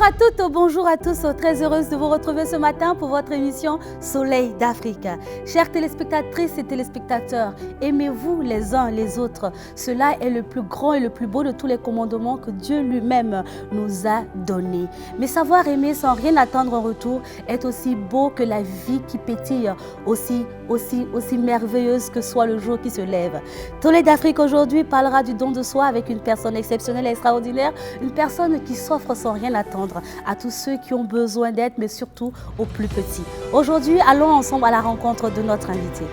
à toutes, bonjour à tous, très heureuse de vous retrouver ce matin pour votre émission Soleil d'Afrique. Chères téléspectatrices et téléspectateurs, aimez-vous les uns les autres. Cela est le plus grand et le plus beau de tous les commandements que Dieu lui-même nous a donnés. Mais savoir aimer sans rien attendre en retour est aussi beau que la vie qui pétille, aussi merveilleuse que soit le jour qui se lève. Soleil d'Afrique aujourd'hui parlera du don de soi avec une personne exceptionnelle et extraordinaire, une personne qui s'offre sans rien attendre à tous ceux qui ont besoin d'aide, mais surtout aux plus petits. Aujourd'hui, allons ensemble à la rencontre de notre invité.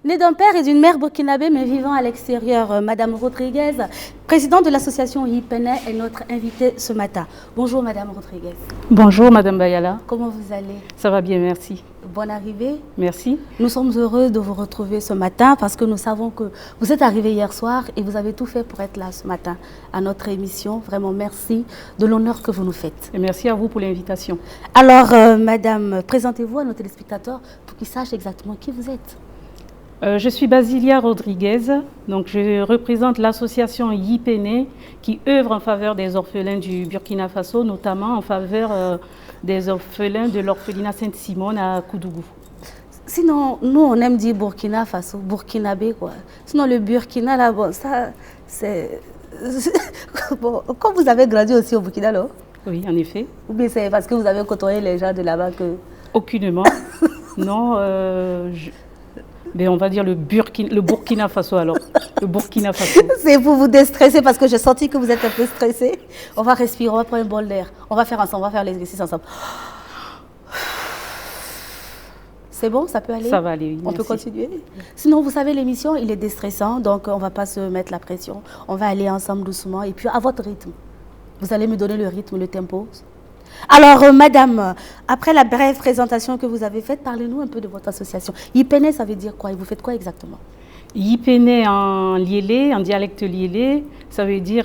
Née d'un père et d'une mère burkinabé, mais vivant à l'extérieur, Madame Rodriguez, présidente de l'association Yipene, est notre invitée ce matin. Bonjour Madame Rodriguez. Bonjour Madame Bayala. Comment vous allez? Ça va bien, merci. Bonne arrivée. Merci. Nous sommes heureux de vous retrouver ce matin parce que nous savons que vous êtes arrivée hier soir et vous avez tout fait pour être là ce matin à notre émission. Vraiment merci de l'honneur que vous nous faites. Et merci à vous pour l'invitation. Alors Madame, présentez-vous à nos téléspectateurs pour qu'ils sachent exactement qui vous êtes. Je suis Basilia Rodriguez, donc je représente l'association Yipene qui œuvre en faveur des orphelins du Burkina Faso, notamment en faveur des orphelins de l'orphelinat Sainte-Simone à Koudougou. Sinon, nous on aime dire Burkina Faso, Burkinabé quoi. Sinon le Burkina là, bon ça c'est... bon, quand vous avez grandi aussi au Burkina là? Oui, en effet. Ou bien c'est parce que vous avez côtoyé les gens de là-bas que... Aucunement. Non, mais on va dire le Burkina Faso alors. Le Burkina Faso. C'est pour vous déstresser parce que j'ai senti que vous êtes un peu stressé. On va respirer, on va prendre un bol d'air. On va faire ensemble, on va faire l'exercice ensemble. C'est bon, ça peut aller? Ça va aller, oui. On peut continuer? Sinon, vous savez, l'émission, il est déstressant, donc on ne va pas se mettre la pression. On va aller ensemble doucement et puis à votre rythme. Vous allez me donner le rythme, le tempo. Alors, Madame, après la brève présentation que vous avez faite, parlez-nous un peu de votre association. Yipene, ça veut dire quoi? Et vous faites quoi exactement? Yipene en liélé, en dialecte liélé, ça veut dire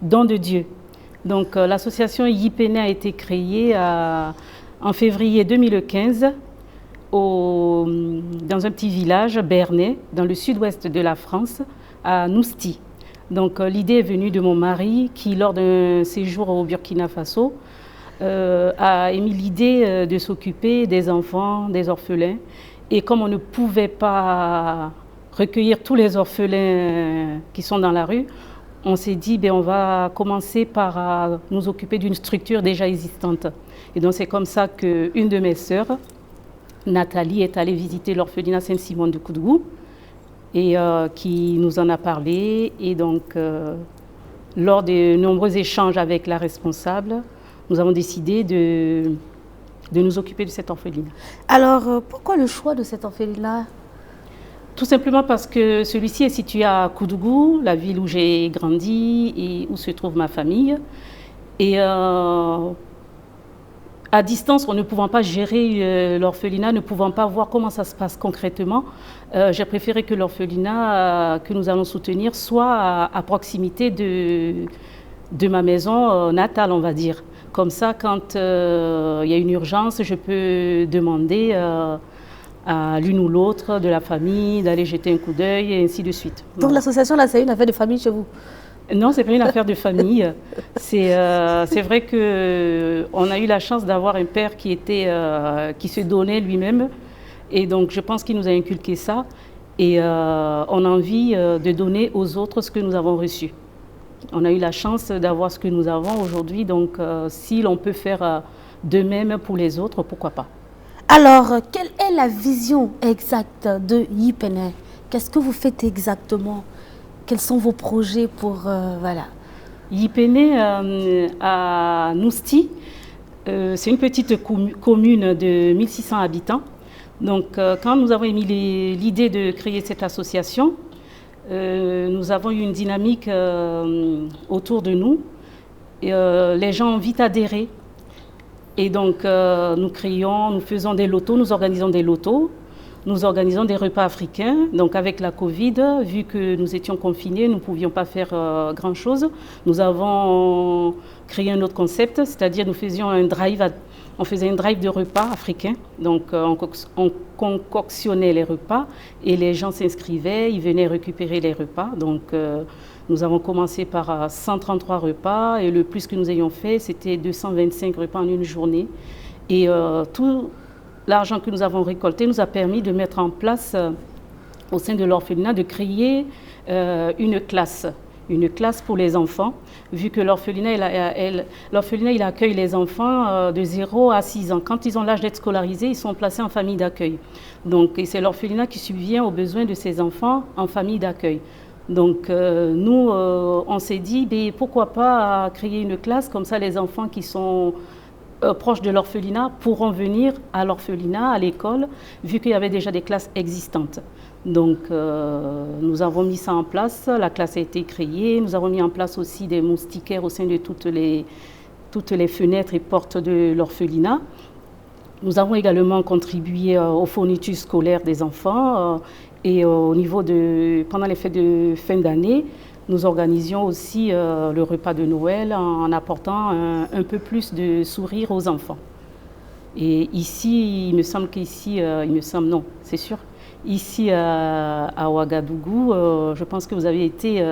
don de Dieu. Donc, l'association Yipene a été créée en février 2015 dans un petit village bernais, dans le sud-ouest de la France, à Nousty. Donc, l'idée est venue de mon mari qui, lors d'un séjour au Burkina Faso, a émis l'idée de s'occuper des enfants, des orphelins. Et comme on ne pouvait pas recueillir tous les orphelins qui sont dans la rue, on s'est dit on va commencer par nous occuper d'une structure déjà existante. Et donc c'est comme ça qu'une de mes sœurs, Nathalie, est allée visiter l'orphelinat Sainte-Simone de Koudougou et qui nous en a parlé. Et donc, lors de nombreux échanges avec la responsable, nous avons décidé de nous occuper de cet orphelinat. Alors, pourquoi le choix de cet orphelinat? Tout simplement parce que celui-ci est situé à Koudougou, la ville où j'ai grandi et où se trouve ma famille. Et à distance, en ne pouvant pas gérer l'orphelinat, ne pouvant pas voir comment ça se passe concrètement, j'ai préféré que l'orphelinat que nous allons soutenir soit à proximité de ma maison natale, on va dire. Comme ça, quand il y a une urgence, je peux demander à l'une ou l'autre de la famille d'aller jeter un coup d'œil et ainsi de suite. Donc l'association, là, c'est une affaire de famille chez vous? Non, ce n'est pas une affaire de famille. C'est vrai qu'on a eu la chance d'avoir un père qui se donnait lui-même. Et donc, je pense qu'il nous a inculqué ça. Et on a envie de donner aux autres ce que nous avons reçu. On a eu la chance d'avoir ce que nous avons aujourd'hui. Donc, si l'on peut faire de même pour les autres, pourquoi pas? Alors, quelle est la vision exacte de Yipene? Qu'est-ce que vous faites exactement? Quels sont vos projets pour... voilà. Yipene à Nousty, c'est une petite commune de 1600 habitants. Donc, quand nous avons émis l'idée de créer cette association, nous avons eu une dynamique autour de nous. Et, les gens ont vite adhéré. Et donc, nous faisons des lotos, nous organisons des lotos. Nous organisons des repas africains. Donc avec la Covid, vu que nous étions confinés, nous ne pouvions pas faire grand-chose. Nous avons créé un autre concept, c'est-à-dire nous faisions un drive on faisait une drive de repas africains. Donc, on concoctionnait les repas et les gens s'inscrivaient, ils venaient récupérer les repas. Donc, nous avons commencé par 133 repas et le plus que nous ayons fait, c'était 225 repas en une journée. Et tout l'argent que nous avons récolté nous a permis de mettre en place, au sein de l'orphelinat, de créer une classe pour les enfants, vu que l'orphelinat il accueille les enfants de 0 à 6 ans. Quand ils ont l'âge d'être scolarisés, ils sont placés en famille d'accueil. Donc, et c'est l'orphelinat qui subvient aux besoins de ces enfants en famille d'accueil. Donc, nous, on s'est dit, pourquoi pas créer une classe, comme ça les enfants qui sont proches de l'orphelinat pourront venir à l'orphelinat, à l'école, vu qu'il y avait déjà des classes existantes. Donc, nous avons mis ça en place, la classe a été créée, nous avons mis en place aussi des moustiquaires au sein de toutes les fenêtres et portes de l'orphelinat. Nous avons également contribué aux fournitures scolaires des enfants et pendant les fêtes de fin d'année, nous organisions aussi le repas de Noël en apportant un peu plus de sourire aux enfants. Et ici, il me semble c'est sûr. Ici à Ouagadougou, je pense que vous avez été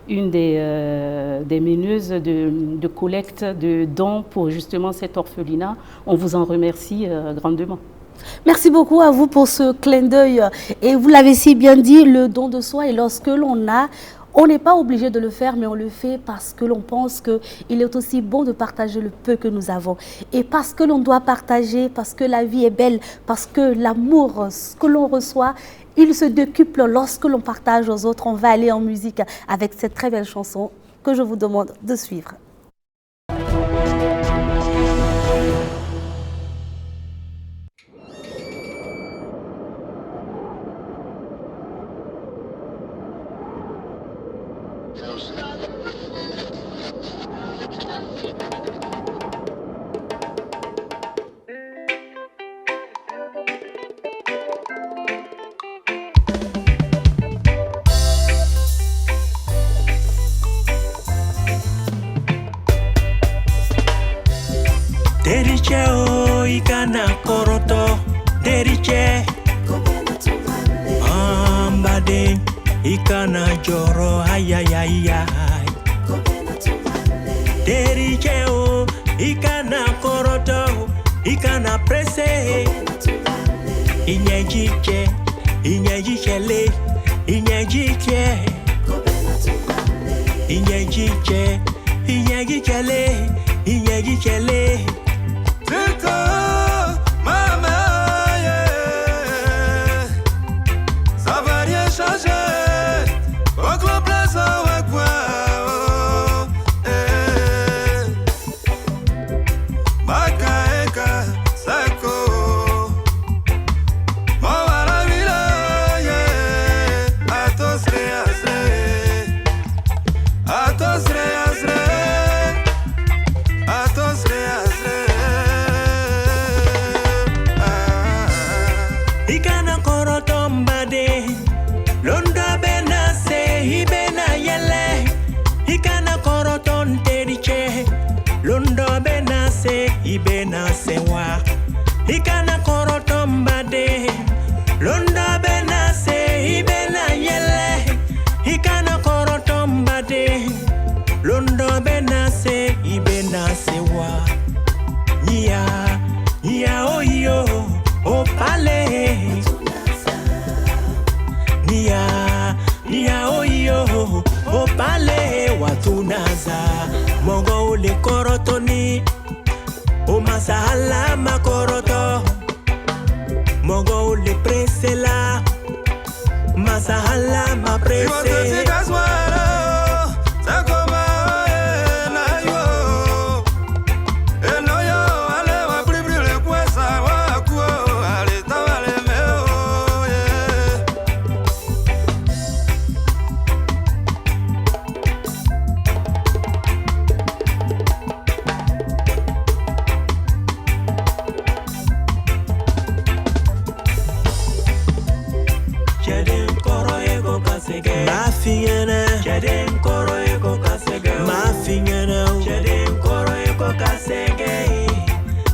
une des meneuses de collecte de dons pour justement cet orphelinat. On vous en remercie grandement. Merci beaucoup à vous pour ce clin d'œil. Et vous l'avez si bien dit, le don de soi, et lorsque l'on a, on n'est pas obligé de le faire, mais on le fait parce que l'on pense qu'il est aussi bon de partager le peu que nous avons. Et parce que l'on doit partager, parce que la vie est belle, parce que l'amour que l'on reçoit, il se décuple lorsque l'on partage aux autres. On va aller en musique avec cette très belle chanson que je vous demande de suivre. Deriche o ikana koroto deriche ambade ikana joro ayayayay deriche o ikana koroto ikana presse inyejiche inyejichele inyejiche inyejiche inyejichele inyejichele Maman, yeah. Ça va rien changer. Au club plaza ou quoi? Bakaeka, Sako. Mawara vila, yeah. Atos reazre. Atos reazre. Atos reazre. Ikana korotombade Londa bena se ibena yele Ikana koroton teriche Londa bena se ibena sewa Ikana korotombade Londa bena se ibena yele Ikana korotombade Londa bena se ibena sewa Nia, nia oyo O pale Nia oyo O pale watunaza Mogo ule korotoni O masahala makoroto Mogo ule presela Masahala ma prese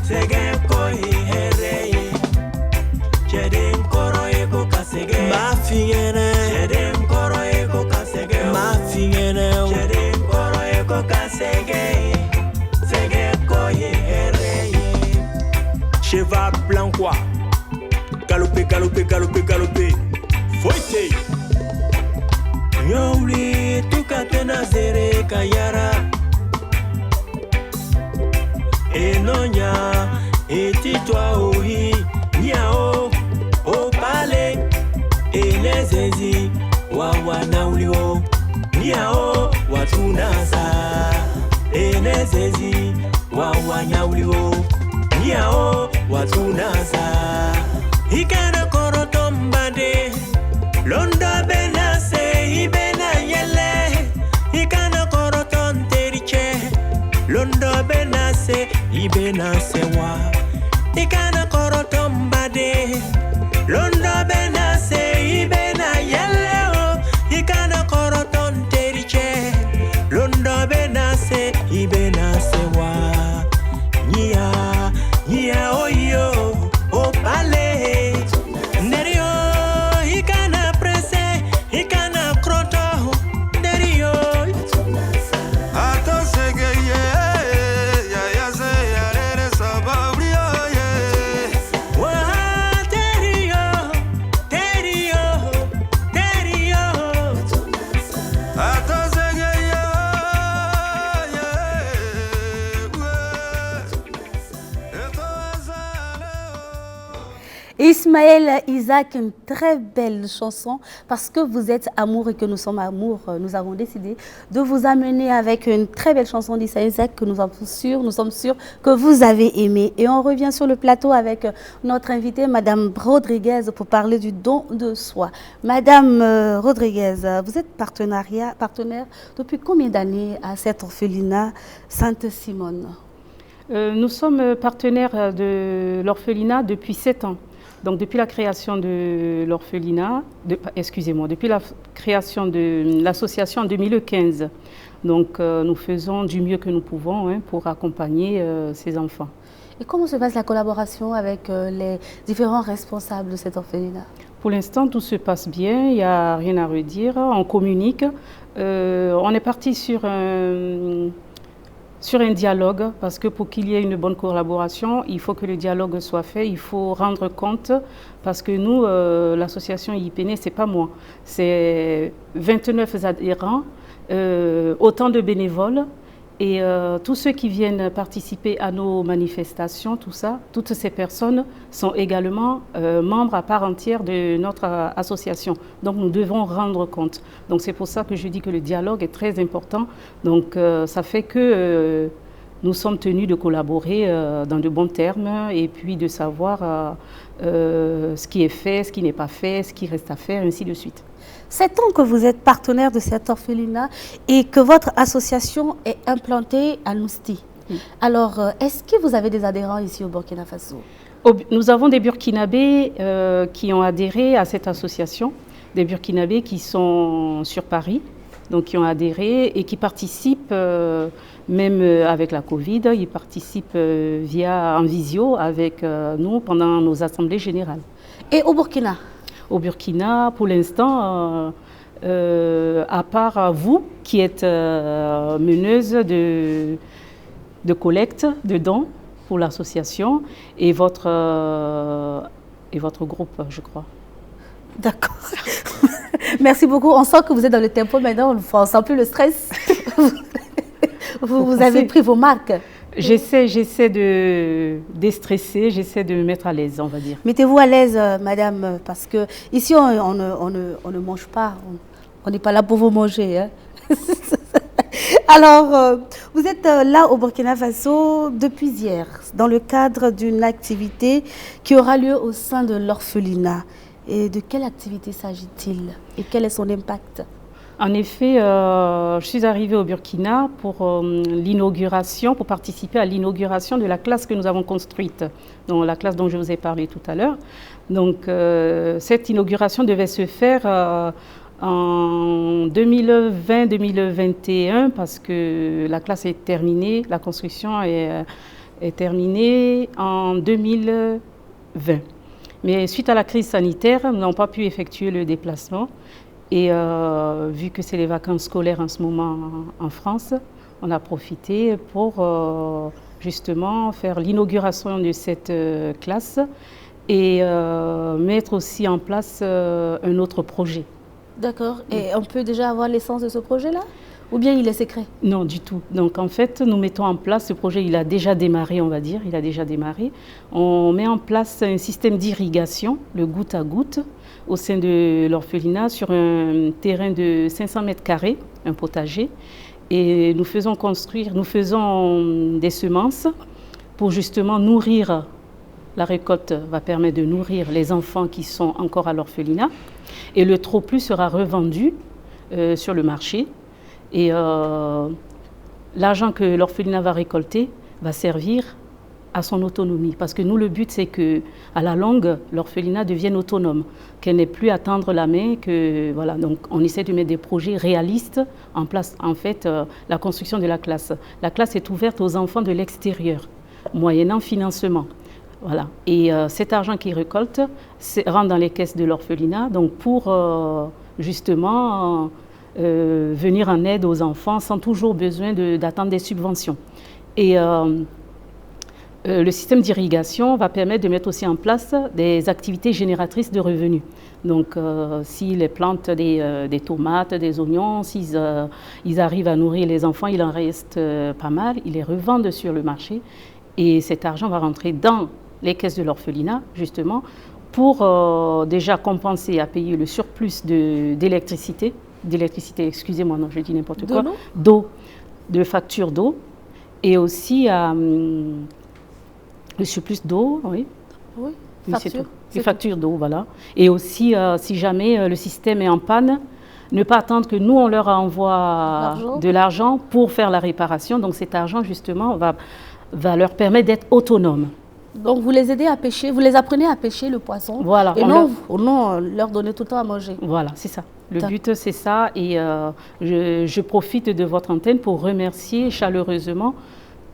Sege fingene Jedem koro eko kasege Ma fingene Jedem koro eko kasege Sege koye ereye Cheval blanc quoi Galoper, galoper, galoper, galoper Foite Nyowli tukatena zere kayara Enonya etitwa ohi Nyao opale Enezezi wawa naulio Nyao watunaza Enezezi wawa naulio Nyao watunaza Ikana korotombade Londa benase ibena yele Ikana koroton teriche Londa benase ibenase wa Ikana korotombade Londa benase ibena yele Ikana koroton teriche Londa benase ibenase wa Nia, nia oyo opale Nerio, ikana prese, ikana kroto Nerio Ato sege ye, ya ya se ya rere sababrio ye. Wa terio, terio, terio Ato sege ye, ye, eto azale. Ismaël Isaac, une très belle chanson parce que vous êtes amour et que nous sommes amour. Nous avons décidé de vous amener avec une très belle chanson d'Ismaël Isaac que nous sommes sûrs que vous avez aimé. Et on revient sur le plateau avec notre invitée, Madame Rodriguez, pour parler du don de soi. Madame Rodriguez, vous êtes partenaire depuis combien d'années à cet orphelinat Sainte-Simone? Nous sommes partenaires de l'orphelinat depuis 7 ans. Donc depuis la création de l'orphelinat, depuis la création de l'association en 2015. Donc nous faisons du mieux que nous pouvons pour accompagner ces enfants. Et comment se passe la collaboration avec les différents responsables de cet orphelinat? Pour l'instant, tout se passe bien, il n'y a rien à redire, on communique. On est parti sur un dialogue, parce que pour qu'il y ait une bonne collaboration, il faut que le dialogue soit fait, il faut rendre compte, parce que nous, l'association IPN, ce n'est pas moi, c'est 29 adhérents, autant de bénévoles, et tous ceux qui viennent participer à nos manifestations, toutes ces personnes sont également membres à part entière de notre association. Donc nous devons rendre compte. Donc c'est pour ça que je dis que le dialogue est très important. Donc ça fait que nous sommes tenus de collaborer dans de bons termes et puis de savoir ce qui est fait, ce qui n'est pas fait, ce qui reste à faire, ainsi de suite. 7 ans que vous êtes partenaire de cet orphelinat et que votre association est implantée à Nousti. Oui. Alors, est-ce que vous avez des adhérents ici au Burkina Faso? Nous avons des Burkinabés qui ont adhéré à cette association, des Burkinabés qui sont sur Paris, donc qui ont adhéré et qui participent, même avec la Covid, ils participent en visio avec nous pendant nos assemblées générales. Et au Burkina? Au Burkina, pour l'instant, à part vous qui êtes meneuse de collecte de dons pour l'association et votre groupe, je crois. D'accord. Merci beaucoup. On sent que vous êtes dans le tempo maintenant, on ne sent plus le stress. vous avez pris vos marques. J'essaie de déstresser, j'essaie de me mettre à l'aise, on va dire. Mettez-vous à l'aise, madame, parce que ici, on ne mange pas. On n'est pas là pour vous manger. Hein. Alors, vous êtes là au Burkina Faso depuis hier, dans le cadre d'une activité qui aura lieu au sein de l'orphelinat. Et de quelle activité s'agit-il et quel est son impact? En effet, je suis arrivée au Burkina pour l'inauguration, pour participer à l'inauguration de la classe que nous avons construite, donc la classe dont je vous ai parlé tout à l'heure. Donc cette inauguration devait se faire en 2020-2021 parce que la classe est terminée, la construction est terminée en 2020. Mais suite à la crise sanitaire, nous n'avons pas pu effectuer le déplacement. Et vu que c'est les vacances scolaires en ce moment en France, on a profité pour justement faire l'inauguration de cette classe et mettre aussi en place un autre projet. D'accord. Et on peut déjà avoir l'essence de ce projet-là? Ou bien il est secret? Non, du tout. Donc en fait, nous mettons en place, ce projet, il a déjà démarré, on va dire, il a déjà démarré. On met en place un système d'irrigation, le goutte à goutte, au sein de l'orphelinat, sur un terrain de 500 mètres carrés, un potager. Et nous faisons des semences pour justement nourrir. La récolte va permettre de nourrir les enfants qui sont encore à l'orphelinat. Et le trop-plus sera revendu sur le marché. Et l'argent que l'orphelinat va récolter va servir à son autonomie. Parce que nous, le but, c'est qu'à la longue, l'orphelinat devienne autonome, qu'elle n'ait plus à tendre la main. Voilà. Donc, on essaie de mettre des projets réalistes en place. En fait, la construction de la classe. La classe est ouverte aux enfants de l'extérieur, moyennant financement. Voilà. Et cet argent qu'ils récoltent rentre dans les caisses de l'orphelinat, donc pour justement venir en aide aux enfants sans toujours besoin d'attendre des subventions. Et le système d'irrigation va permettre de mettre aussi en place des activités génératrices de revenus. Donc, s'ils plantent des tomates, des oignons, ils arrivent à nourrir les enfants, il en reste pas mal, ils les revendent sur le marché. Et cet argent va rentrer dans les caisses de l'orphelinat, justement, pour déjà compenser à payer le surplus d'électricité, excusez-moi, non, je dis n'importe quoi, de factures d'eau, et aussi le surplus d'eau, oui. Oui, c'est tout. Les factures d'eau, voilà. Et aussi, si jamais le système est en panne, ne pas attendre que nous, on leur envoie de l'argent pour faire la réparation. Donc cet argent, justement, va leur permettre d'être autonomes. Donc vous les aidez à pêcher, vous les apprenez à pêcher le poisson. Voilà. Et non leur donner tout le temps à manger. Voilà, c'est ça. Le but, c'est ça. Et je profite de votre antenne pour remercier chaleureusement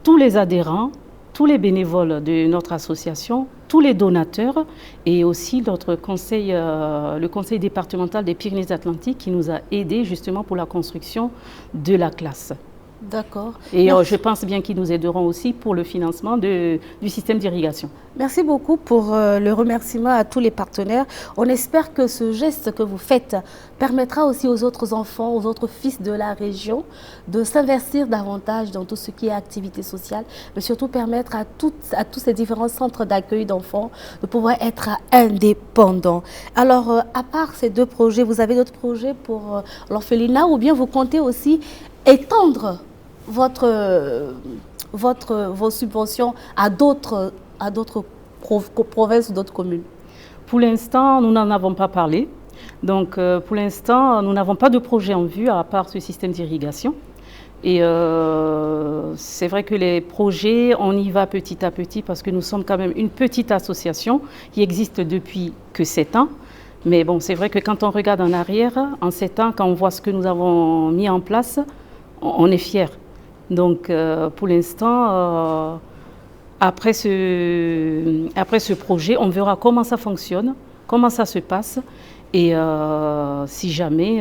tous les adhérents, tous les bénévoles de notre association, tous les donateurs et aussi notre conseil, le conseil départemental des Pyrénées-Atlantiques qui nous a aidés justement pour la construction de la classe. D'accord. Et je pense bien qu'ils nous aideront aussi pour le financement du système d'irrigation. Merci beaucoup pour le remerciement à tous les partenaires. On espère que ce geste que vous faites permettra aussi aux autres enfants, aux autres fils de la région de s'investir davantage dans tout ce qui est activité sociale, mais surtout permettre à tous ces différents centres d'accueil d'enfants de pouvoir être indépendants. Alors, à part ces deux projets, vous avez d'autres projets pour l'orphelinat ou bien vous comptez aussi étendre vos subventions à d'autres provinces ou d'autres communes? Pour l'instant, nous n'en avons pas parlé. Donc, pour l'instant, nous n'avons pas de projet en vue à part ce système d'irrigation. Et c'est vrai que les projets, on y va petit à petit parce que nous sommes quand même une petite association qui existe depuis que 7 ans. Mais bon, c'est vrai que quand on regarde en arrière, en 7 ans, quand on voit ce que nous avons mis en place, on est fiers. Donc, pour l'instant, après ce projet, on verra comment ça fonctionne, comment ça se passe. Et si jamais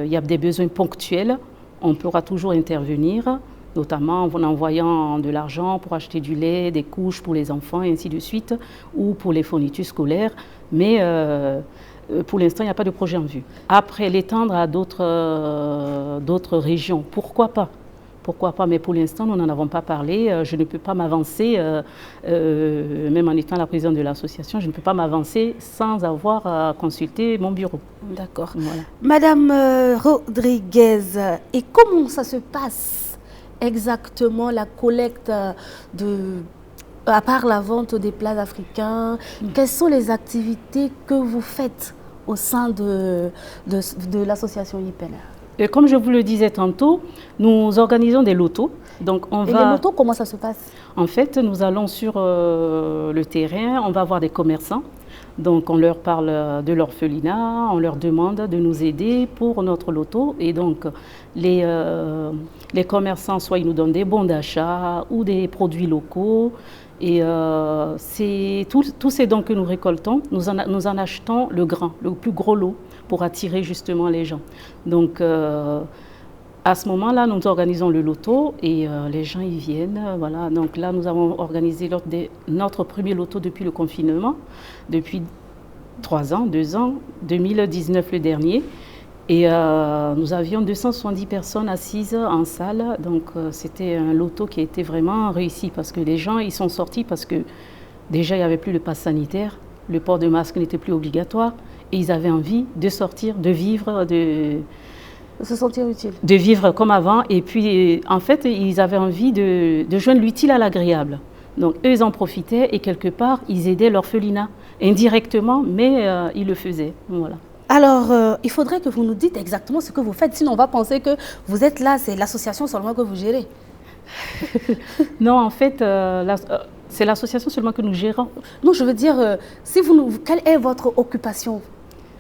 il y a des besoins ponctuels, on pourra toujours intervenir, notamment en envoyant de l'argent pour acheter du lait, des couches pour les enfants, et ainsi de suite, ou pour les fournitures scolaires. Mais pour l'instant, il n'y a pas de projet en vue. Après, l'étendre à d'autres régions, pourquoi pas? Pourquoi pas? Mais pour l'instant, nous n'en avons pas parlé. Je ne peux pas m'avancer, même en étant la présidente de l'association, je ne peux pas m'avancer sans avoir consulté mon bureau. D'accord. Voilà. Madame Rodriguez, et comment ça se passe exactement la collecte à part la vente des plats africains, quelles sont les activités que vous faites au sein de l'association YIPENA? Et comme je vous le disais tantôt, nous organisons des lotos. Donc les lotos, comment ça se passe? En fait, nous allons sur le terrain, on va voir des commerçants. Donc on leur parle de l'orphelinat, on leur demande de nous aider pour notre loto. Et donc les commerçants, soit ils nous donnent des bons d'achat ou des produits locaux. Et c'est tous ces dons que nous récoltons, nous en achetons le plus gros lot pour attirer justement les gens. Donc à ce moment-là, nous organisons le loto et les gens y viennent. Voilà. Donc là, nous avons organisé notre premier loto depuis le confinement, depuis 2 ans, 2019 le dernier. Et nous avions 270 personnes assises en salle. Donc c'était un loto qui a été vraiment réussi parce que les gens ils sont sortis parce que déjà il n'y avait plus le pass sanitaire, le port de masque n'était plus obligatoire et ils avaient envie de sortir, de vivre, de se sentir utile. De vivre comme avant. Et puis en fait ils avaient envie de joindre l'utile à l'agréable. Donc eux ils en profitaient et quelque part ils aidaient l'orphelinat indirectement, mais ils le faisaient. Voilà. Alors, il faudrait que vous nous dites exactement ce que vous faites, sinon on va penser que vous êtes là, c'est l'association seulement que vous gérez. Non, en fait, c'est l'association seulement que nous gérons. Non, je veux dire, quelle est votre occupation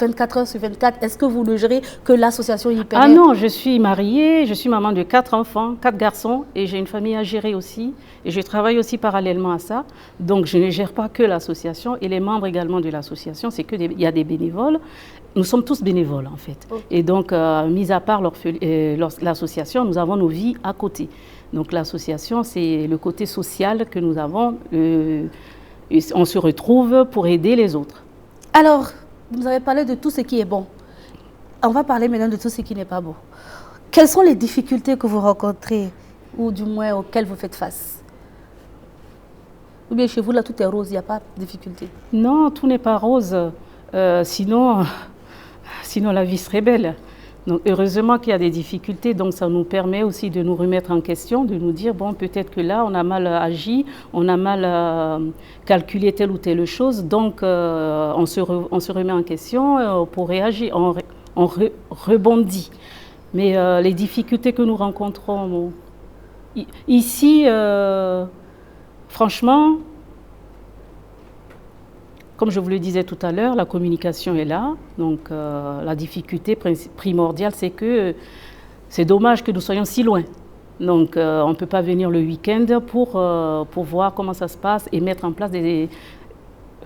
24 heures sur 24, est-ce que vous ne gérez que l'association IPN? Ah non, je suis mariée, je suis maman de 4 enfants, 4 garçons, et j'ai une famille à gérer aussi. Et je travaille aussi parallèlement à ça. Donc je ne gère pas que l'association, et les membres également de l'association, il y a des bénévoles. Nous sommes tous bénévoles en fait. Oh. Et donc, mis à part l'association, nous avons nos vies à côté. Donc l'association, c'est le côté social que nous avons. On se retrouve pour aider les autres. Alors, vous avez parlé de tout ce qui est bon. On va parler maintenant de tout ce qui n'est pas bon. Quelles sont les difficultés que vous rencontrez, ou du moins auxquelles vous faites face? Ou bien chez vous, là, tout est rose, il n'y a pas de difficulté? Non, tout n'est pas rose. Sinon, la vie serait belle. Donc, heureusement qu'il y a des difficultés, donc ça nous permet aussi de nous remettre en question, de nous dire, bon, peut-être que là, on a mal agi, on a mal calculé telle ou telle chose, donc on se remet en question pour réagir, on rebondit. Mais les difficultés que nous rencontrons ici, franchement, comme je vous le disais tout à l'heure, la communication est là. Donc la difficulté primordiale, c'est que c'est dommage que nous soyons si loin. Donc on ne peut pas venir le week-end pour voir comment ça se passe et mettre en place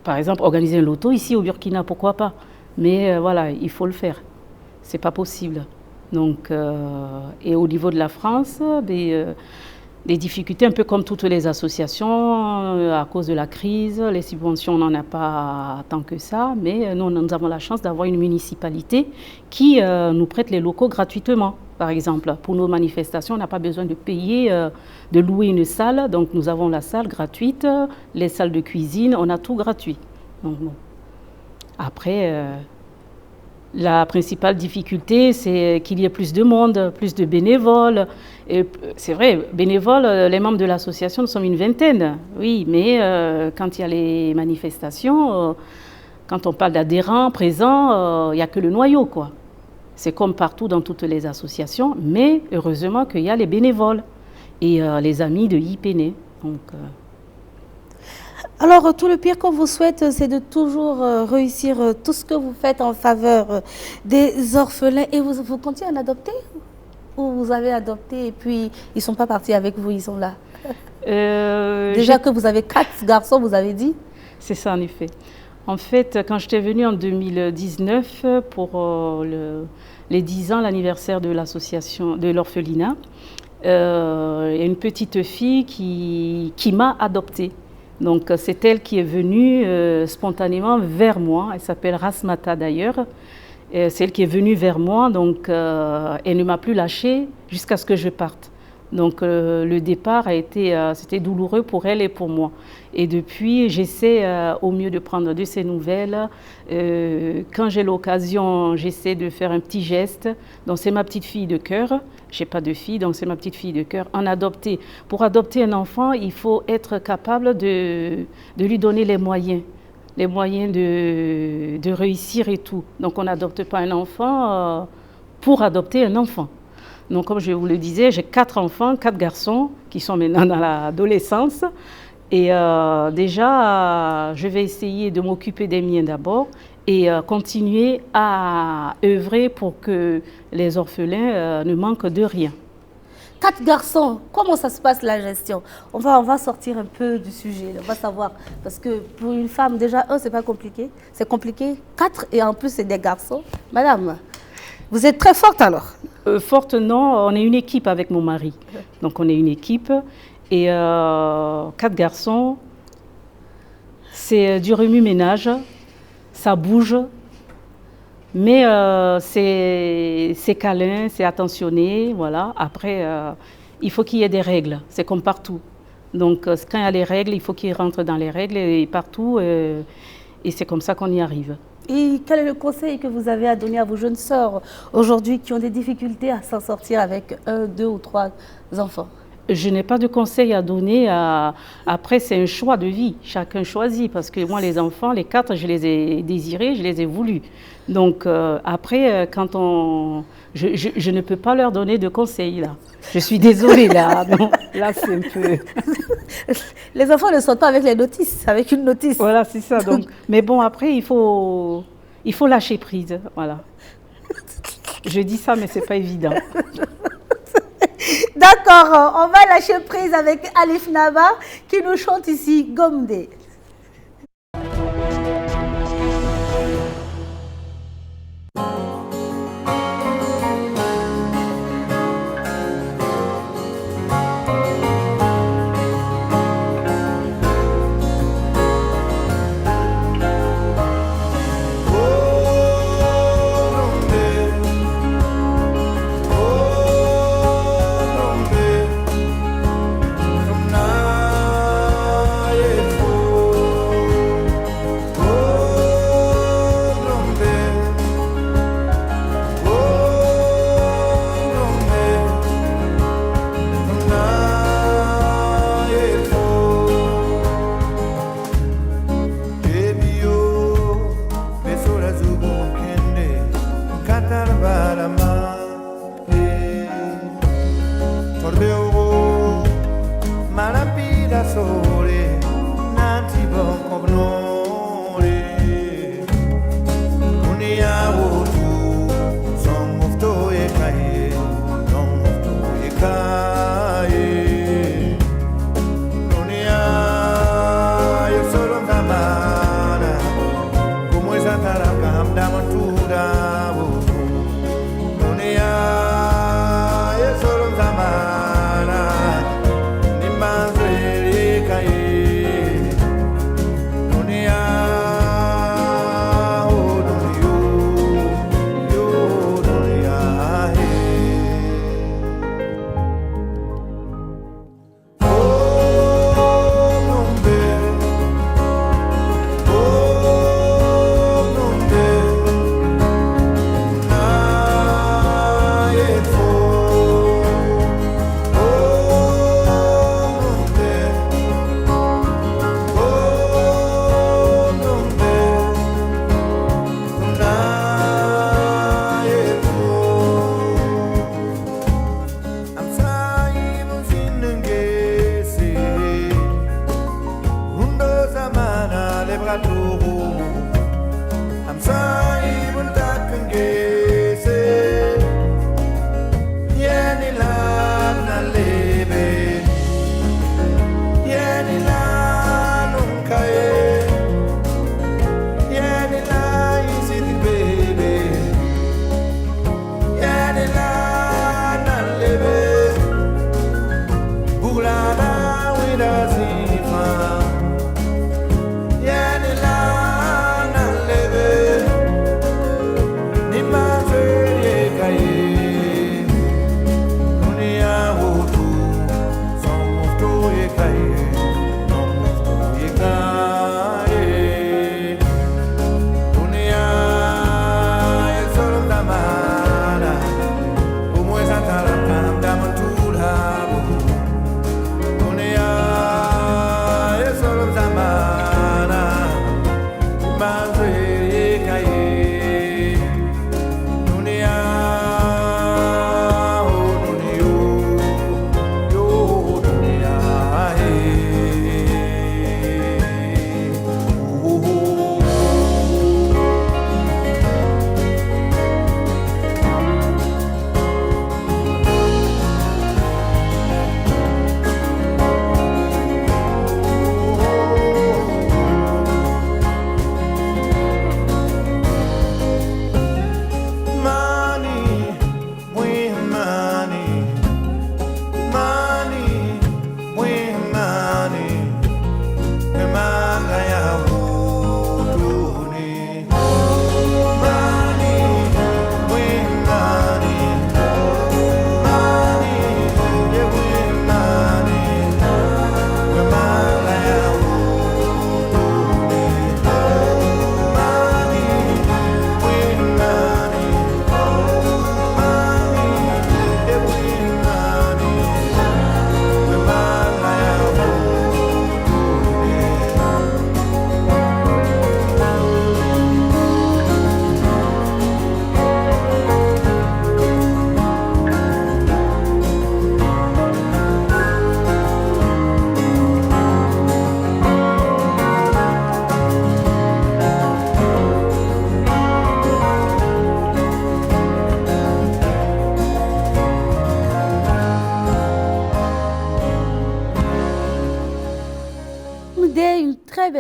par exemple, organiser un loto ici au Burkina, pourquoi pas. Mais voilà, il faut le faire. Ce n'est pas possible. Donc, et au niveau de la France, des difficultés, un peu comme toutes les associations, à cause de la crise, les subventions, on n'en a pas tant que ça, mais nous avons la chance d'avoir une municipalité qui nous prête les locaux gratuitement. Par exemple, pour nos manifestations, on n'a pas besoin de payer, de louer une salle, donc nous avons la salle gratuite, les salles de cuisine, on a tout gratuit. Donc, bon. Après, la principale difficulté, c'est qu'il y ait plus de monde, plus de bénévoles. C'est vrai, bénévoles, les membres de l'association, nous sommes une vingtaine, oui, mais quand il y a les manifestations, quand on parle d'adhérents présents, il n'y a que le noyau, quoi. C'est comme partout dans toutes les associations, mais heureusement qu'il y a les bénévoles et les amis de IPN. Donc, alors, tout le pire qu'on vous souhaite, c'est de toujours réussir tout ce que vous faites en faveur des orphelins. Et vous continuez à en adopter? Ou vous avez adopté et puis ils ne sont pas partis avec vous, ils sont là? Déjà que vous avez 4 garçons, vous avez dit? C'est ça, en effet. En fait, quand j'étais venue en 2019 pour les 10 ans, l'anniversaire de l'association de l'orphelinat, il y a une petite fille qui m'a adoptée. Donc c'est elle qui est venue spontanément vers moi. Elle s'appelle Rasmata d'ailleurs. C'est elle qui est venue vers moi, donc elle ne m'a plus lâchée jusqu'à ce que je parte. Donc le départ c'était douloureux pour elle et pour moi. Et depuis, j'essaie au mieux de prendre de ses nouvelles. Quand j'ai l'occasion, j'essaie de faire un petit geste. Donc c'est ma petite fille de cœur. Je n'ai pas de fille, donc c'est ma petite fille de cœur. Pour adopter un enfant, il faut être capable de lui donner les moyens de réussir et tout. Donc on n'adopte pas un enfant pour adopter un enfant. Donc comme je vous le disais, j'ai 4 enfants, 4 garçons qui sont maintenant dans l'adolescence. Et déjà, je vais essayer de m'occuper des miens d'abord et continuer à œuvrer pour que les orphelins ne manquent de rien. 4 garçons, comment ça se passe la gestion? On va sortir un peu du sujet, on va savoir. Parce que pour une femme, déjà, c'est pas compliqué. C'est compliqué. 4 et en plus, c'est des garçons. Madame, vous êtes très forte alors? Forte, non. On est une équipe avec mon mari. Donc, on est une équipe. Et 4 garçons, c'est du remue-ménage. Ça bouge. Mais c'est câlin, c'est attentionné, voilà. Après, il faut qu'il y ait des règles, c'est comme partout. Donc, quand il y a les règles, il faut qu'ils rentrent dans les règles et partout, et c'est comme ça qu'on y arrive. Et quel est le conseil que vous avez à donner à vos jeunes sœurs aujourd'hui qui ont des difficultés à s'en sortir avec 1, 2 ou 3 enfants? Je n'ai pas de conseil à donner. Après, c'est un choix de vie. Chacun choisit. Parce que moi, les enfants, les 4, je les ai désirés, je les ai voulus. Donc, après, quand je ne peux pas leur donner de conseils, là. Je suis désolée, là. Non, là, c'est un peu... Les enfants ne sortent pas avec les notices, avec une notice. Voilà, c'est ça. Donc, mais bon, après, il faut lâcher prise. Voilà. Je dis ça, mais c'est pas évident. D'accord, on va lâcher prise avec Alif Naba qui nous chante ici Gomdé. Oh,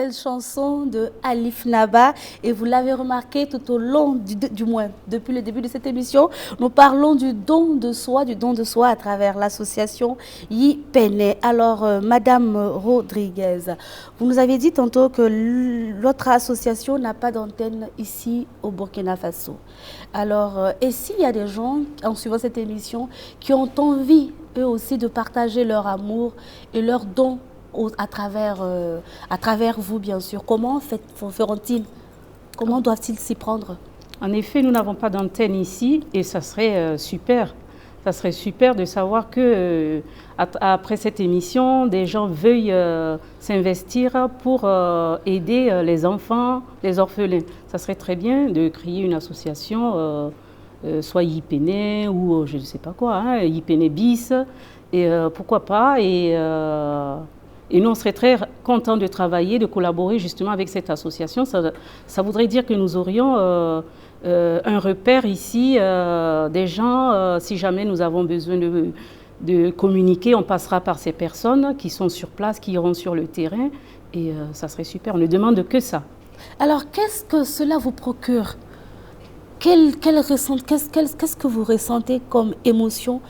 belle chanson de Alif Naba et vous l'avez remarqué tout au long, du moins depuis le début de cette émission, nous parlons du don de soi à travers l'association Yipene. Alors, Madame Rodriguez, vous nous avez dit tantôt que votre association n'a pas d'antenne ici au Burkina Faso. Alors, et s'il y a des gens, en suivant cette émission, qui ont envie, eux aussi, de partager leur amour et leur don à travers vous, bien sûr, comment feront-ils? Comment doivent-ils s'y prendre? En effet, nous n'avons pas d'antenne ici et ça serait super. Ça serait super de savoir que après cette émission, des gens veuillent s'investir pour aider les enfants, les orphelins. Ça serait très bien de créer une association, soit Yipene ou je ne sais pas quoi, hein, Yipene bis, et pourquoi pas. Et nous, on serait très contents de travailler, de collaborer justement avec cette association. Ça voudrait dire que nous aurions un repère ici, des gens, si jamais nous avons besoin de communiquer, on passera par ces personnes qui sont sur place, qui iront sur le terrain, et ça serait super. On ne demande que ça. Alors, qu'est-ce que cela vous procure? Qu'est-ce que vous ressentez comme émotion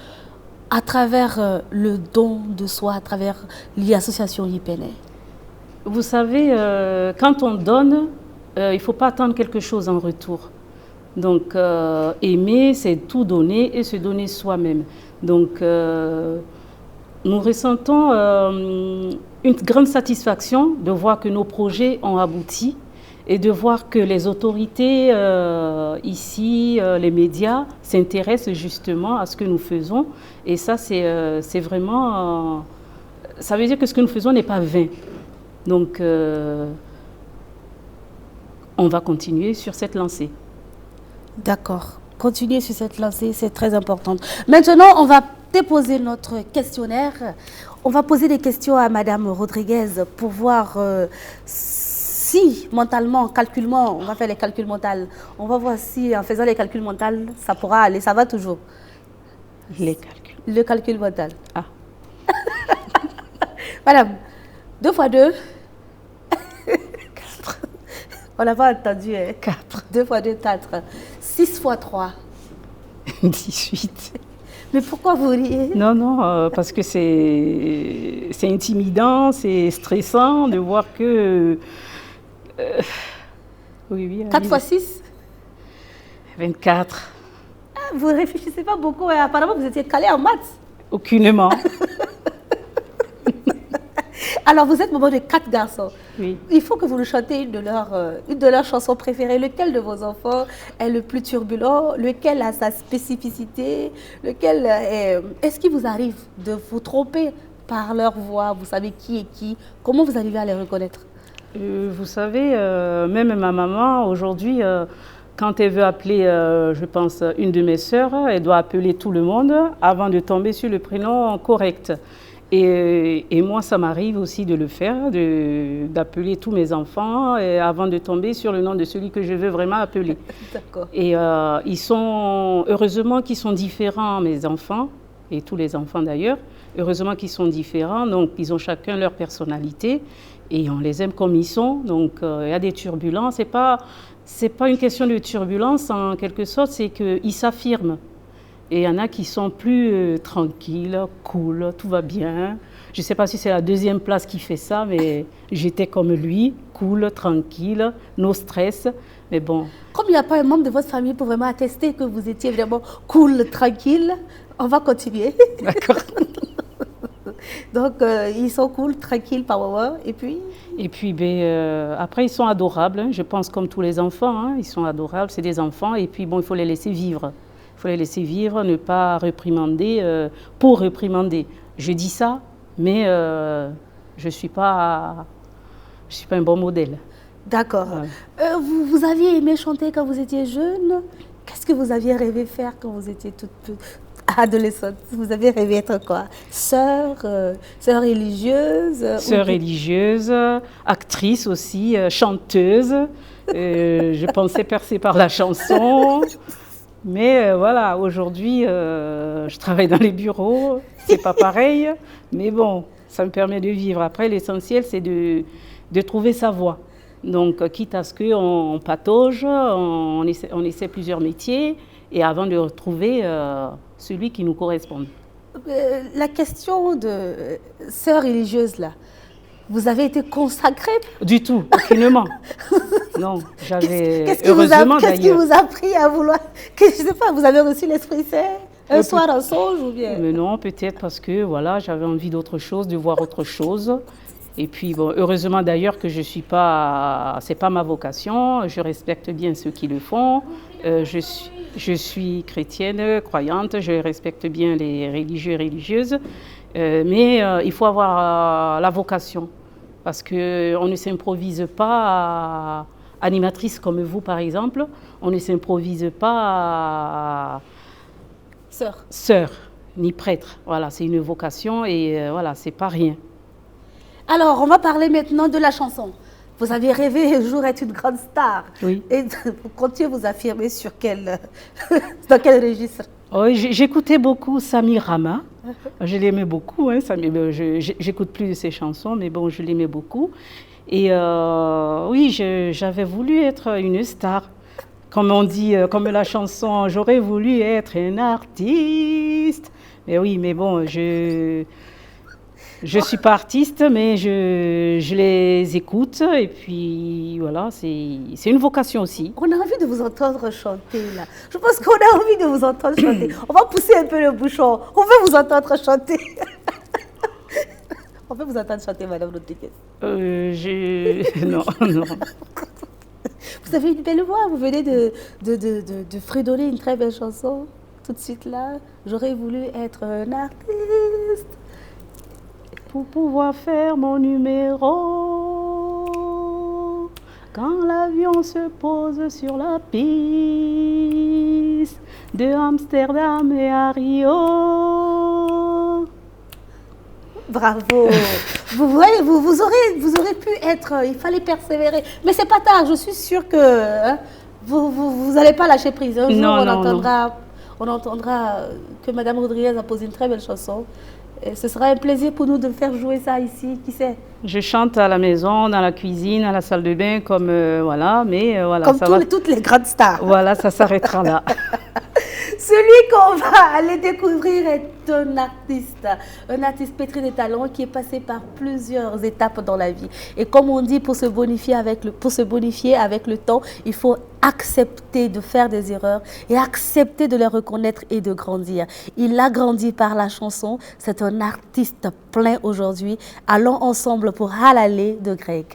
à travers le don de soi, à travers l'association Yipene? Vous savez, quand on donne, il ne faut pas attendre quelque chose en retour. Donc, aimer, c'est tout donner et se donner soi-même. Donc, nous ressentons une grande satisfaction de voir que nos projets ont abouti et de voir que les autorités ici, les médias, s'intéressent justement à ce que nous faisons. Et ça, c'est vraiment... ça veut dire que ce que nous faisons n'est pas vain. Donc, on va continuer sur cette lancée. D'accord. Continuer sur cette lancée, c'est très important. Maintenant, on va déposer notre questionnaire. On va poser des questions à Madame Rodriguez pour voir... si mentalement, calculement, on va faire les calculs mentaux, on va voir si en faisant les calculs mentaux, ça pourra aller, ça va toujours. Les calculs. Le calcul mental. Ah. Madame, 2 fois 2. 4. On n'a pas entendu. Hein? 4. 2 fois 2, 4. 6 fois 3. 18. Mais pourquoi vous riez? Non, parce que c'est intimidant, c'est stressant de voir que... oui, 4 fois 6? 24. Ah, vous ne réfléchissez pas beaucoup. Hein? Apparemment, vous étiez calé en maths. Aucunement. Alors, vous êtes maman de 4 garçons. Oui. Il faut que vous nous chantez une de leurs chansons préférées. Lequel de vos enfants est le plus turbulent? Lequel a sa spécificité? Lequel est-ce qu'il vous arrive de vous tromper par leur voix? Vous savez qui est qui? Comment vous arrivez à les reconnaître? Vous savez, même ma maman, aujourd'hui, quand elle veut appeler, je pense, une de mes sœurs, elle doit appeler tout le monde avant de tomber sur le prénom correct. Et moi, ça m'arrive aussi de le faire, d'appeler tous mes enfants avant de tomber sur le nom de celui que je veux vraiment appeler. D'accord. Et heureusement qu'ils sont différents, mes enfants, et tous les enfants d'ailleurs, heureusement qu'ils sont différents, donc ils ont chacun leur personnalité. Et on les aime comme ils sont, donc il y a des turbulences. C'est pas une question de turbulence en quelque sorte, c'est qu'ils s'affirment. Et il y en a qui sont plus tranquilles, cool, tout va bien. Je ne sais pas si c'est la deuxième place qui fait ça, mais j'étais comme lui, cool, tranquille, no stress. Mais bon. Comme il n'y a pas un membre de votre famille pour vraiment attester que vous étiez vraiment cool, tranquille, on va continuer. D'accord. Donc, ils sont cool, tranquilles par moment, et puis... Et puis, après, ils sont adorables, hein, je pense, comme tous les enfants. Hein, ils sont adorables, c'est des enfants, et puis, bon, il faut les laisser vivre. Il faut les laisser vivre, ne pas réprimander pour réprimander. Je dis ça, mais je ne suis pas un bon modèle. D'accord. Ouais. Vous aviez aimé chanter quand vous étiez jeune? Qu'est-ce que vous aviez rêvé faire quand vous étiez toute adolescente? Vous avez rêvé être quoi? Sœur religieuse? Sœur religieuse, actrice aussi, chanteuse. Je pensais percer par la chanson. Mais voilà, aujourd'hui, je travaille dans les bureaux. C'est pas pareil. Mais bon, ça me permet de vivre. Après, l'essentiel, c'est de trouver sa voie. Donc, quitte à ce qu'on patauge, on essaie plusieurs métiers, et avant de retrouver celui qui nous correspond. La question de sœur religieuse, là, vous avez été consacrée? Du tout, aucunement. Non, j'avais Qu'est-ce qui vous a pris à vouloir, je ne sais pas, vous avez reçu l'Esprit Saint un soir en songe ou bien? Mais non, peut-être parce que voilà, j'avais envie d'autre chose, de voir autre chose. Et puis, bon, heureusement d'ailleurs que je suis pas, c'est pas ma vocation, je respecte bien ceux qui le font. Je suis chrétienne, croyante, je respecte bien les religieux et religieuses, mais il faut avoir la vocation, parce qu'on ne s'improvise pas animatrice comme vous par exemple, on ne s'improvise pas sœur, ni prêtre. Voilà, c'est une vocation et voilà, c'est pas rien. Alors, on va parler maintenant de la chanson. Vous avez rêvé un jour être une grande star. Oui. Et vous comptiez vous affirmer sur dans quel registre? Oui, j'écoutais beaucoup Samir Rama. Je l'aimais beaucoup. Hein, j'écoute plus de ses chansons, mais bon, je l'aimais beaucoup. Et oui, j'avais voulu être une star. Comme on dit, comme la chanson, j'aurais voulu être un artiste. Mais oui, mais bon, je suis pas artiste, mais je les écoute et puis voilà, c'est une vocation aussi. On a envie de vous entendre chanter là. Je pense qu'on a envie de vous entendre chanter. On va pousser un peu le bouchon. On veut vous entendre chanter. On veut vous entendre chanter, Madame Rodriguez. Non, non. Vous avez une belle voix. Vous venez de fredonner une très belle chanson. Tout de suite là, j'aurais voulu être un artiste. Pour pouvoir faire mon numéro, quand l'avion se pose sur la piste de Amsterdam et à Rio. Bravo. Vous voyez, vous aurez pu être, il fallait persévérer. Mais c'est pas tard, je suis sûre que vous n'allez pas lâcher prise. Un jour, on entendra que Madame Rodriguez a posé une très belle chanson. Et ce sera un plaisir pour nous de faire jouer ça ici, qui sait? Je chante à la maison, dans la cuisine, à la salle de bain, comme voilà, mais voilà. Comme toutes les grandes stars. Voilà, ça s'arrêtera là. Celui qu'on va aller découvrir est un artiste pétri de talent qui est passé par plusieurs étapes dans la vie. Et comme on dit, pour se bonifier avec le temps, il faut accepter de faire des erreurs et accepter de les reconnaître et de grandir. Il a grandi par la chanson. C'est un artiste plein aujourd'hui. Allons ensemble pour Halalé de Greg.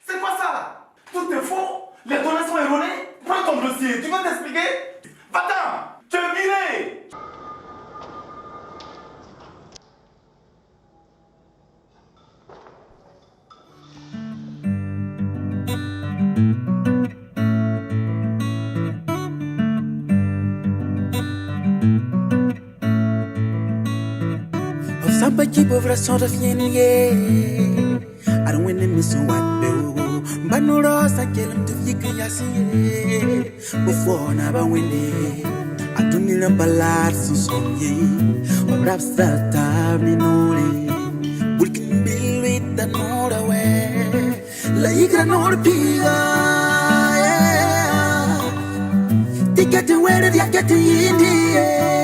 C'est quoi ça là? Tout est faux? Les données sont erronées? Prends ton dossier, tu veux t'expliquer? Va-t'en! Tu es viré! Somebody over a sort of yen, yeah. I don't win the missing what do. But no loss, I get him to Yikayasi. Before never winning, I don't need a ballad, so ye. Or perhaps that time in only. We can be with another way. Like another pia. They get the way that you get the India.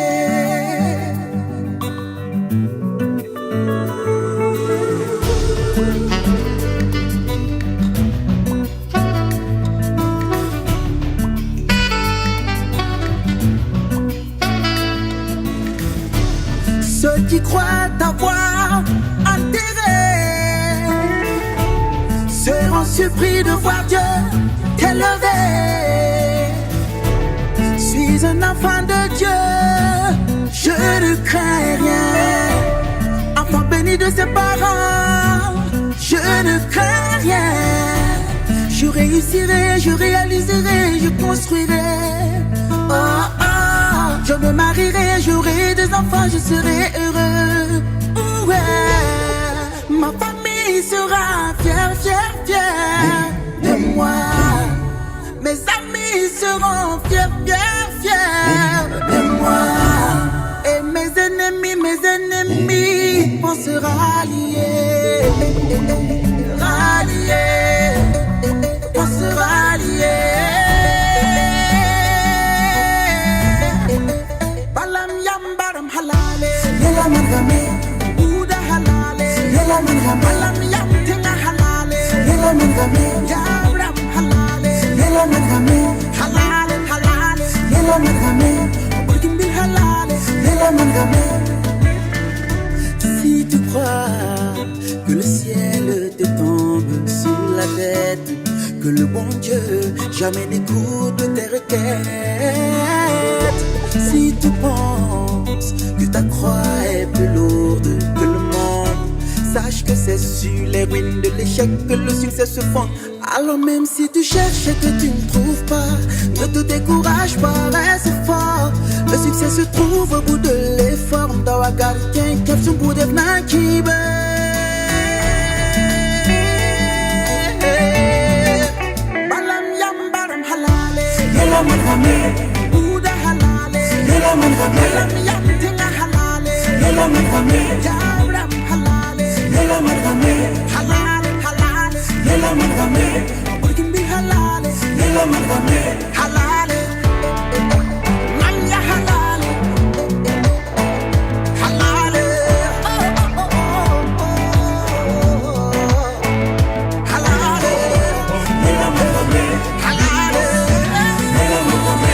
Ceux qui croient t'avoir enterré seront surpris de voir Dieu t'élever. Suis un enfant de Dieu, je ne crains rien. Enfant béni de ses parents, je ne crains rien. Je réussirai, je réaliserai, je construirai. Oh, oh. Je me marierai, j'aurai des enfants, je serai heureux. Ouais. Ma famille sera fière, fière, fière de moi. Mes amis seront fiers, fiers, fiers de moi. Et mes ennemis rallier, rallier, on se rallier. Balam yam baram halale, yela margame, Buddha halale, yela margame, balam yam tinga halale, yela margame, yabram halale, yela margame, halale halale, yela margame, burkin bil halale, yela margame. Si tu crois que le ciel te tombe sur la tête, que le bon Dieu jamais n'écoute tes requêtes, si tu penses que ta croix est plus lourde que le monde, sache que c'est sur les ruines de l'échec que le succès se fonde. Alors même si tu cherches et que tu ne trouves pas, ne te décourage pas, reste fort. Le succès se trouve au bout de l'effort. Ndawa gardien, caption pour des nakibe. Balam yam baram halale, yela margame, Buddha halale, yela margame, balam yam tinga halale, yela margame, jabram halale, yela margame, halale halale, yela margame, burkin bi halale, yela margame, halale, manya halale, halale, halale, yela margame, halale, yela margame,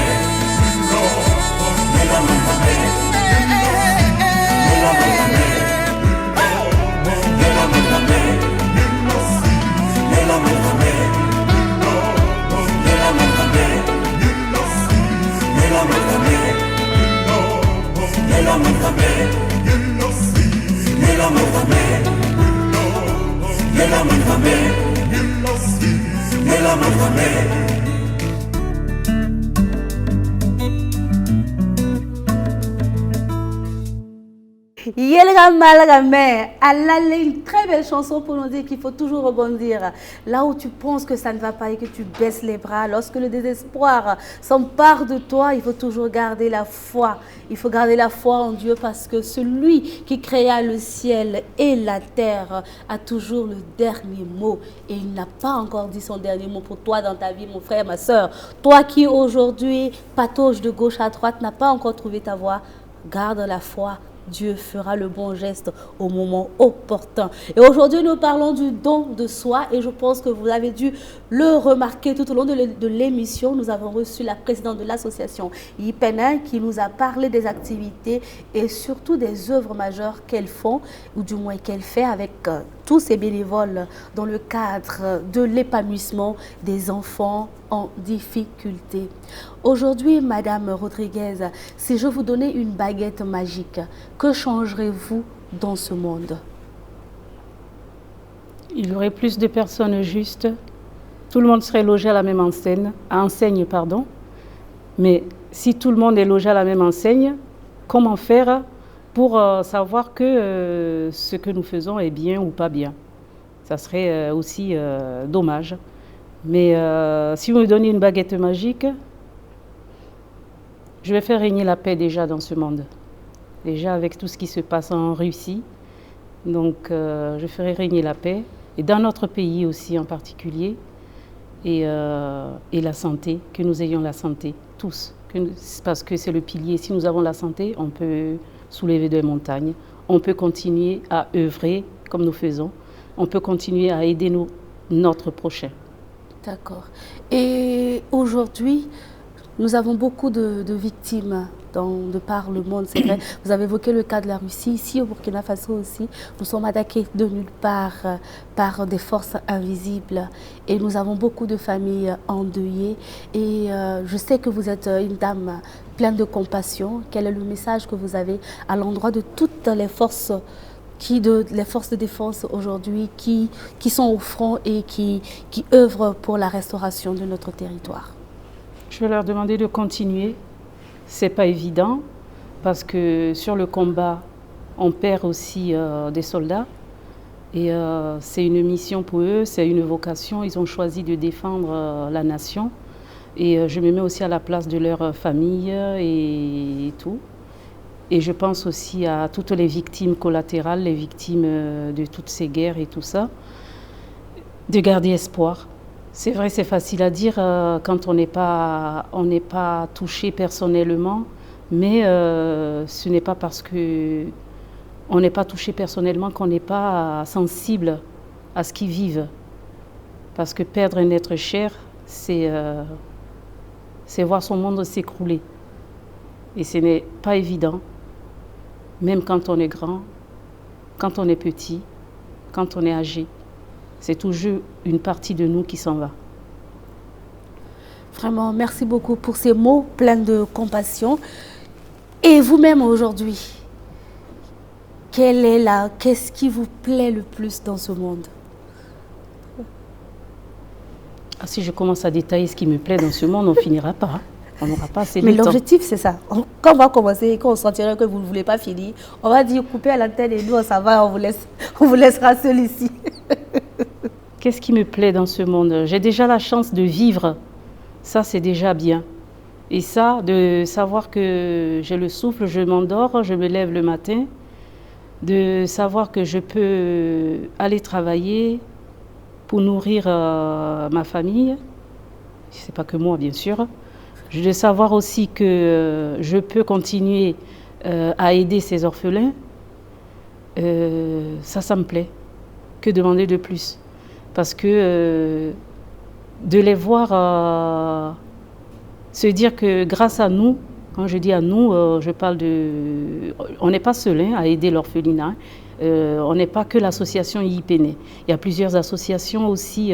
yela margame, yela margame. Yelga Malgamé, elle a une très belle chanson pour nous dire qu'il faut toujours rebondir. Là où tu penses que ça ne va pas et que tu baisses les bras, lorsque le désespoir s'empare de toi, il faut toujours garder la foi. Il faut garder la foi en Dieu parce que celui qui créa le ciel et la terre a toujours le dernier mot. Et il n'a pas encore dit son dernier mot pour toi dans ta vie, mon frère, ma soeur. Toi qui aujourd'hui patauges de gauche à droite, n'as pas encore trouvé ta voie, garde la foi. Dieu fera le bon geste au moment opportun. Et aujourd'hui, nous parlons du don de soi et je pense que vous avez dû le remarquer tout au long de l'émission. Nous avons reçu la présidente de l'association Yipene qui nous a parlé des activités et surtout des œuvres majeures qu'elles font ou du moins qu'elle fait avec tous ces bénévoles dans le cadre de l'épanouissement des enfants en difficulté. Aujourd'hui, Madame Rodriguez, si je vous donnais une baguette magique, que changerez-vous dans ce monde? Il y aurait plus de personnes justes. Tout le monde serait logé à la même enseigne, Mais si tout le monde est logé à la même enseigne, comment faire pour savoir que ce que nous faisons est bien ou pas bien? Ça serait aussi dommage. Mais si vous me donnez une baguette magique, je vais faire régner la paix déjà dans ce monde. Déjà avec tout ce qui se passe en Russie. Donc je ferai régner la paix. Et dans notre pays aussi en particulier. Et la santé, que nous ayons la santé, tous. Parce que c'est le pilier. Si nous avons la santé, on peut soulever des montagnes. On peut continuer à œuvrer comme nous faisons. On peut continuer à aider notre prochain. D'accord. Et aujourd'hui, nous avons beaucoup de victimes de par le monde, c'est vrai. Vous avez évoqué le cas de la Russie. Ici, au Burkina Faso aussi, nous sommes attaqués de nulle part par des forces invisibles. Et nous avons beaucoup de familles endeuillées. Et je sais que vous êtes une dame pleine de compassion. Quel est le message que vous avez à l'endroit de toutes les forces les forces de défense aujourd'hui qui sont au front et qui œuvrent pour la restauration de notre territoire? Je vais leur demander de continuer. Ce n'est pas évident parce que sur le combat, on perd aussi des soldats. Et c'est une mission pour eux, c'est une vocation. Ils ont choisi de défendre la nation. Et je me mets aussi à la place de leur famille et tout. Et je pense aussi à toutes les victimes collatérales, les victimes de toutes ces guerres et tout ça, de garder espoir. C'est vrai, c'est facile à dire quand on n'est pas touché personnellement, mais ce n'est pas parce qu'on n'est pas touché personnellement qu'on n'est pas sensible à ce qu'ils vivent. Parce que perdre un être cher, c'est voir son monde s'écrouler. Et ce n'est pas évident, même quand on est grand, quand on est petit, quand on est âgé. C'est toujours une partie de nous qui s'en va. Vraiment, merci beaucoup pour ces mots pleins de compassion. Et vous-même aujourd'hui, qu'est-ce qui vous plaît le plus dans ce monde? Ah, si je commence à détailler ce qui me plaît dans ce monde, on ne finira pas. On n'aura pas assez de temps. Mais l'objectif, c'est ça. Quand on va commencer et quand on sentira que vous ne voulez pas finir, on va dire coupez à l'antenne et nous, ça va, on vous laissera seul ici. Qu'est-ce qui me plaît dans ce monde? J'ai déjà la chance de vivre. Ça, c'est déjà bien. Et ça, de savoir que j'ai le souffle, je m'endors, je me lève le matin. De savoir que je peux aller travailler pour nourrir ma famille. Ce n'est pas que moi, bien sûr. De savoir aussi que je peux continuer à aider ces orphelins. Ça me plaît. Que demander de plus? Parce que de les voir se dire que grâce à nous, quand je dis à nous, je parle de... On n'est pas seul à aider l'orphelinat. On n'est pas que l'association YIPENE. Il y a plusieurs associations aussi.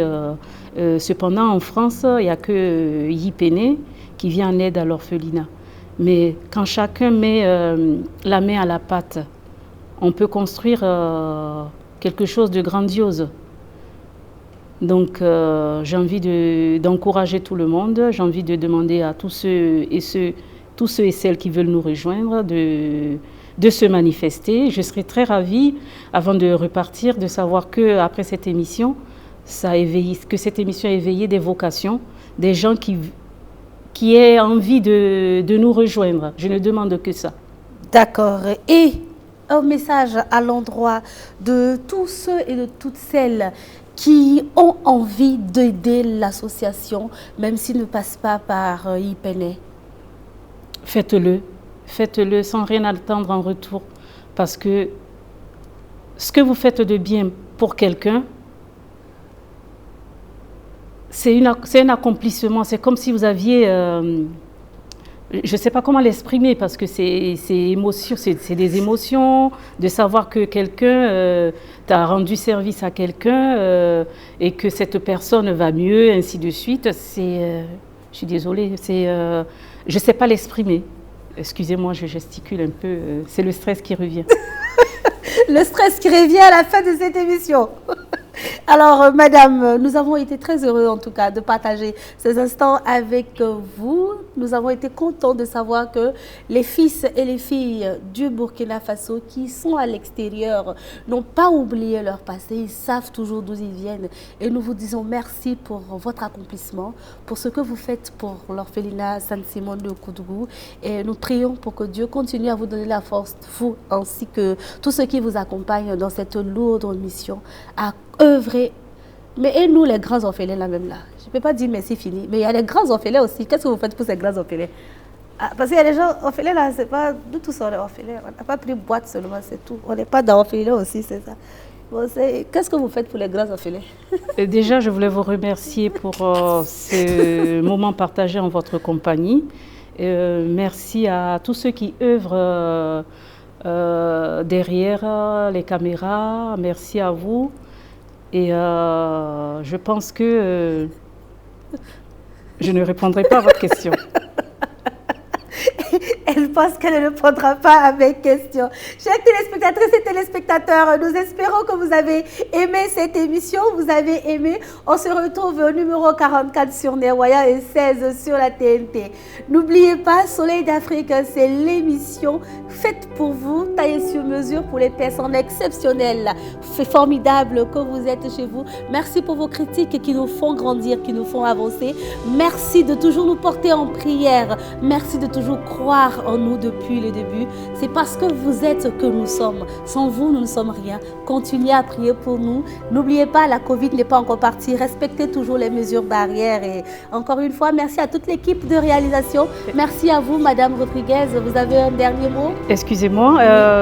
Cependant, en France, il n'y a que YIPENE qui vient en aide à l'orphelinat. Mais quand chacun met la main à la pâte, on peut construire quelque chose de grandiose. Donc, j'ai envie d'encourager tout le monde. J'ai envie de demander à tous ceux et celles qui veulent nous rejoindre de se manifester. Je serais très ravie, avant de repartir, de savoir qu'après cette émission, que cette émission a éveillé des vocations, des gens qui aient envie de nous rejoindre. Je ne demande que ça. D'accord. Et un message à l'endroit de tous ceux et de toutes celles qui ont envie d'aider l'association, même s'ils ne passent pas par YIPENE. Faites-le. Faites-le sans rien attendre en retour. Parce que ce que vous faites de bien pour quelqu'un, c'est un accomplissement. C'est comme si vous aviez... je ne sais pas comment l'exprimer parce que c'est des émotions, de savoir que quelqu'un t'a rendu service à quelqu'un et que cette personne va mieux, ainsi de suite. Je suis désolée, je ne sais pas l'exprimer. Excusez-moi, je gesticule un peu, c'est le stress qui revient. Le stress qui revient à la fin de cette émission. Alors, madame, nous avons été très heureux en tout cas de partager ces instants avec vous. Nous avons été contents de savoir que les fils et les filles du Burkina Faso qui sont à l'extérieur n'ont pas oublié leur passé. Ils savent toujours d'où ils viennent. Et nous vous disons merci pour votre accomplissement, pour ce que vous faites pour l'orphelinat Saint-Simon de Koudougou. Et nous prions pour que Dieu continue à vous donner la force, vous ainsi que tous ceux qui vous accompagnent dans cette lourde mission, à œuvrer. Mais et nous, les grands orphelins, là même là, je ne peux pas dire mais c'est fini, mais il y a les grands orphelins aussi. Qu'est-ce que vous faites pour ces grands orphelins? Parce qu'il y a des gens orphelins là, c'est pas nous tous on est orphelins. On n'a pas pris boîte seulement, c'est tout. On n'est pas dans orphelinat aussi, c'est ça. Bon, qu'est-ce que vous faites pour les grands orphelins? Déjà, je voulais vous remercier pour ce moment partagé en votre compagnie. Merci à tous ceux qui œuvrent derrière les caméras. Merci à vous. Et je pense que je ne répondrai pas à votre question. Elle pense qu'elle ne répondra pas à mes questions. Chers téléspectatrices et téléspectateurs, nous espérons que vous avez aimé cette émission, vous avez aimé. On se retrouve au numéro 44 sur Nerwaya et 16 sur la TNT. N'oubliez pas, Soleil d'Afrique, c'est l'émission faite pour vous, taillée sur mesure pour les personnes exceptionnelles. C'est formidable que vous êtes chez vous. Merci pour vos critiques qui nous font grandir, qui nous font avancer. Merci de toujours nous porter en prière. Merci de toujours croire en nous depuis le début. C'est parce que vous êtes que nous sommes. Sans vous, nous ne sommes rien. Continuez à prier pour nous. N'oubliez pas, la Covid n'est pas encore partie. Respectez toujours les mesures barrières. Et encore une fois, merci à toute l'équipe de réalisation. Merci à vous, Madame Rodriguez. Vous avez un dernier mot? Excusez-moi,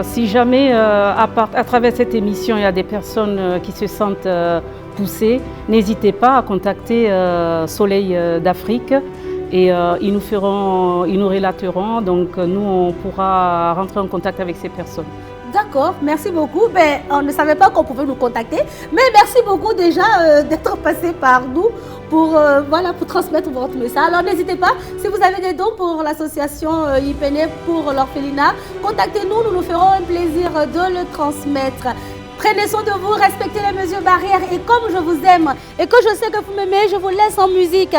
si jamais à travers cette émission, il y a des personnes qui se sentent poussées, n'hésitez pas à contacter Soleil d'Afrique et ils nous relateront. Donc nous, on pourra rentrer en contact avec ces personnes. D'accord, merci beaucoup. Ben, on ne savait pas qu'on pouvait nous contacter, mais merci beaucoup déjà d'être passé par nous pour, pour transmettre votre message. Alors n'hésitez pas, si vous avez des dons pour l'association Yipene pour l'orphelinat, contactez-nous, nous nous ferons un plaisir de le transmettre. Prenez soin de vous, respectez les mesures barrières et comme je vous aime et que je sais que vous m'aimez, je vous laisse en musique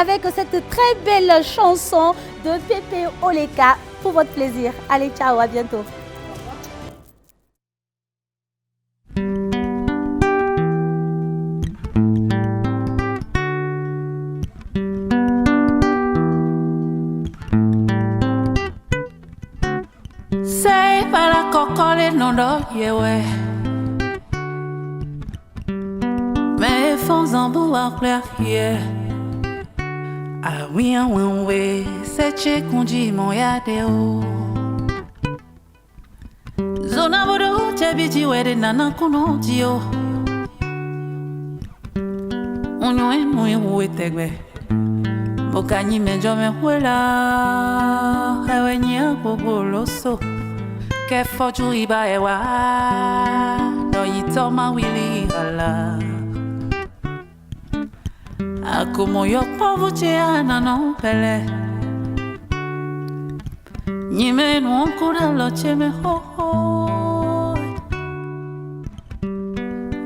avec cette très belle chanson de Pépé Oleka pour votre plaisir. Allez, ciao, à bientôt. Say para kokole nondo yewe me fons en bois clair yeah ah oui en ouais c'est che kundi mon yade o zona bodo chabiji wede nana kuno tio onyo emu ewe tegbe bokanyi menjo me huela ewe nya boboloso ke foju iba ewa no yito ma wili hala akomo yo povo che anano pele nyime no kura lo che me ho ho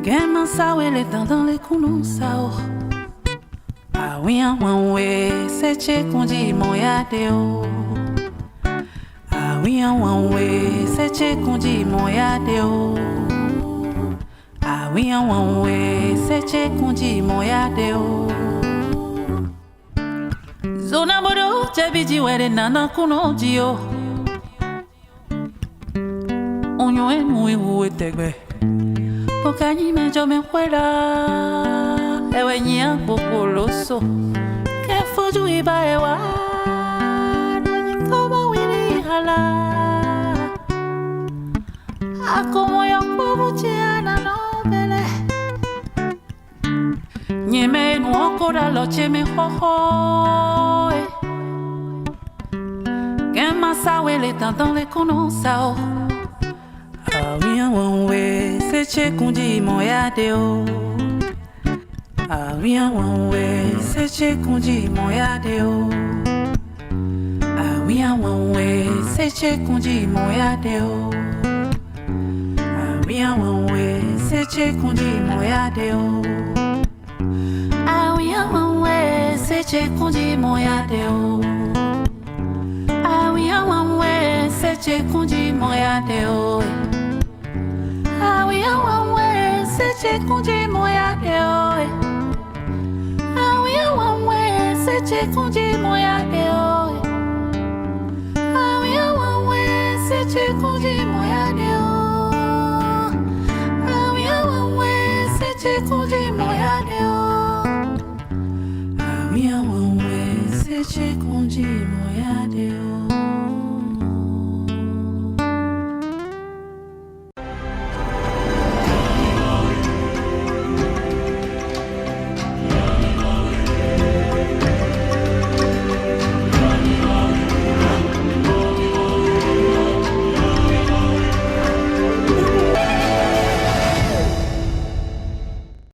gema sawele dans les counou sao ah oui en we c'est che kundi mon yade o oui, en ouais, c'est che kundi mon yade o. Ah oui, en ouais, c'est che kundi mon yade o. Zona bodo chabiji wede nana kuno dio. Onyo emu iwu etegbe. Pokanyi mejo me kwela. Ewe nyia popoloso. Ke foju iba ewa. Akomo yo povo chiana no bele nyeme no ancora lo cheme ho ho gema sawele dans les kono sao ah oui en we c'est che kundi mon yade o ah oui en we c'est che kundi mon yade o ah oui en we c'est che kundi mon yade o bien ouais c'est che kundi mon yade o ah oui ouais c'est che kundi mon yade o ah oui ouais c'est che kundi mon yade o ah oui ouais c'est che kundi mon yade o ah oui ouais c'est che kundi mon yade o ah oui ouais c'est che kundi mon yade o c'est kundi mon yade o ah oui c'est che kundi mon yade o